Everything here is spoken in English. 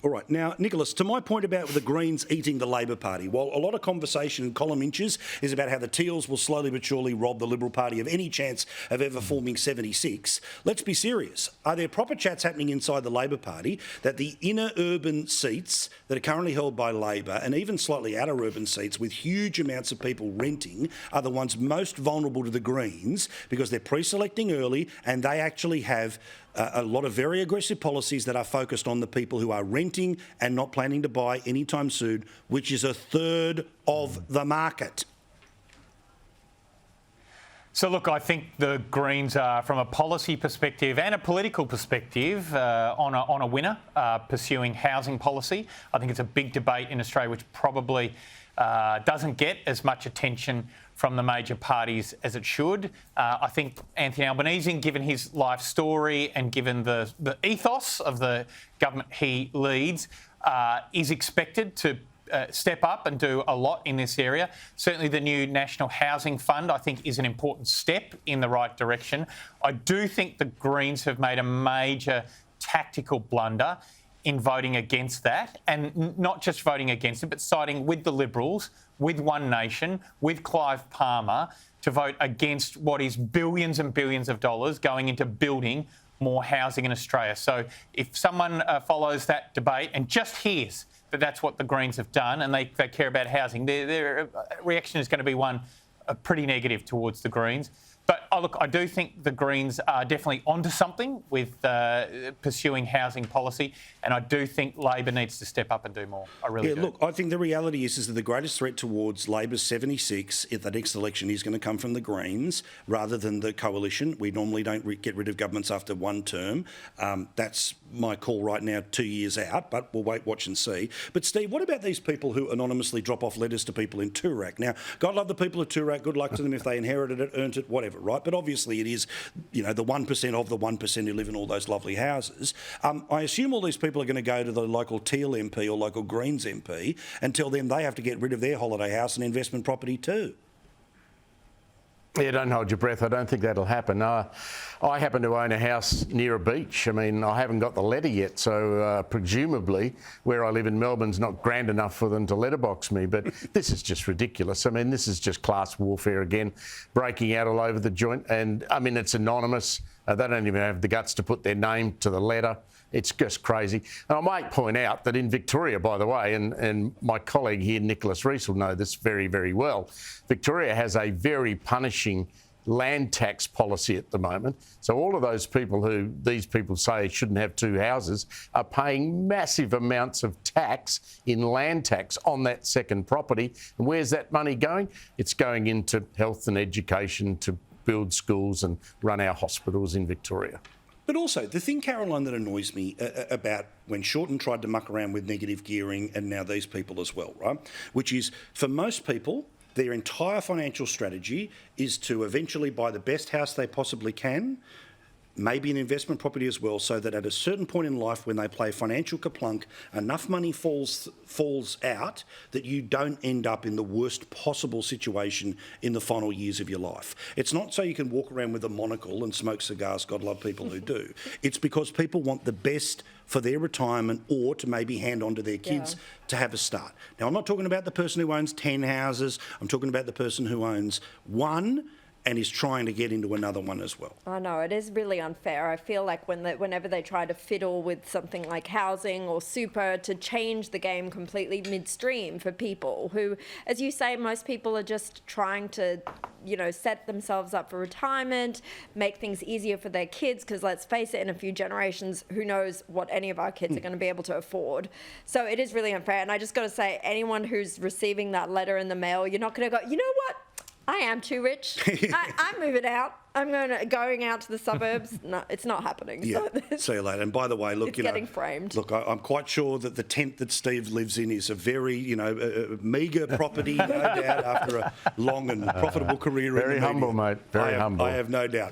All right. Now, Nicholas, to my point about the Greens eating the Labor Party, while a lot of conversation in column inches is about how the Teals will slowly but surely rob the Liberal Party of any chance of ever forming 76, let's be serious. Are there proper chats happening inside the Labor Party that the inner urban seats that are currently held by Labor and even slightly outer urban seats with huge amounts of people renting are the ones most vulnerable to the Greens because they're pre-selecting early and they actually have a lot of very aggressive policies that are focused on the people who are renting and not planning to buy anytime soon, which is a third of the market? So, look, I think the Greens are, from a policy perspective and a political perspective, on a winner pursuing housing policy. I think it's a big debate in Australia which probably doesn't get as much attention from the major parties as it should. I think Anthony Albanese, given his life story and given the ethos of the government he leads, is expected to step up and do a lot in this area. Certainly the new National Housing Fund, I think, is an important step in the right direction. I do think the Greens have made a major tactical blunder in voting against that, and not just voting against it, but siding with the Liberals, with One Nation, with Clive Palmer, to vote against what is billions and billions of dollars going into building more housing in Australia. So if someone follows that debate and just hears that that's what the Greens have done and they care about housing, their reaction is going to be one pretty negative towards the Greens. But look, I do think the Greens are definitely onto something with pursuing housing policy, and I do think Labor needs to step up and do more. I really do. Look, I think the reality is that the greatest threat towards Labor's 76 if the next election is going to come from the Greens rather than the coalition. We normally don't get rid of governments after one term. That's my call right now, 2 years out, but we'll wait, watch and see. But Steve, what about these people who anonymously drop off letters to people in Toorak? Now, God love the people of Toorak, good luck to them if they inherited it, earned it, whatever, right? But obviously it is, the 1% of the 1% who live in all those lovely houses. I assume all these people are going to go to the local Teal MP or local Greens MP and tell them they have to get rid of their holiday house and investment property too. Yeah, don't hold your breath. I don't think that'll happen. I happen to own a house near a beach. I mean, I haven't got the letter yet, so presumably where I live in Melbourne's not grand enough for them to letterbox me. But this is just ridiculous. I mean, this is just class warfare again, breaking out all over the joint. And, I mean, it's anonymous. They don't even have the guts to put their name to the letter. It's just crazy. And I might point out that in Victoria, by the way, and my colleague here, Nicholas Reece, will know this very, very well, Victoria has a very punishing land tax policy at the moment. So all of those people who these people say shouldn't have two houses are paying massive amounts of tax in land tax on that second property. And where's that money going? It's going into health and education to build schools and run our hospitals in Victoria. But also, the thing, Caroline, that annoys me about when Shorten tried to muck around with negative gearing and now these people as well, right, which is for most people, their entire financial strategy is to eventually buy the best house they possibly can, maybe an investment property as well, so that at a certain point in life when they play financial kaplunk, enough money falls out that you don't end up in the worst possible situation in the final years of your life. It's not so you can walk around with a monocle and smoke cigars, God love people who do. It's because people want the best for their retirement or to maybe hand on to their kids to have a start. Now, I'm not talking about the person who owns 10 houses. I'm talking about the person who owns one and is trying to get into another one as well. I know, it is really unfair. I feel like whenever they try to fiddle with something like housing or super to change the game completely midstream for people who, as you say, most people are just trying to, set themselves up for retirement, make things easier for their kids, because let's face it, in a few generations, who knows what any of our kids are going to be able to afford. So it is really unfair. And I just got to say, anyone who's receiving that letter in the mail, you're not going to go, you know what? I am too rich. I'm moving out. I'm going out to the suburbs. No, it's not happening. Yeah, see you later. And by the way, look, it's getting framed. Look, I'm quite sure that the tent that Steve lives in is a very, meagre property, no doubt, after a long and profitable career. Very humble, mate. Very humble. I have no doubt.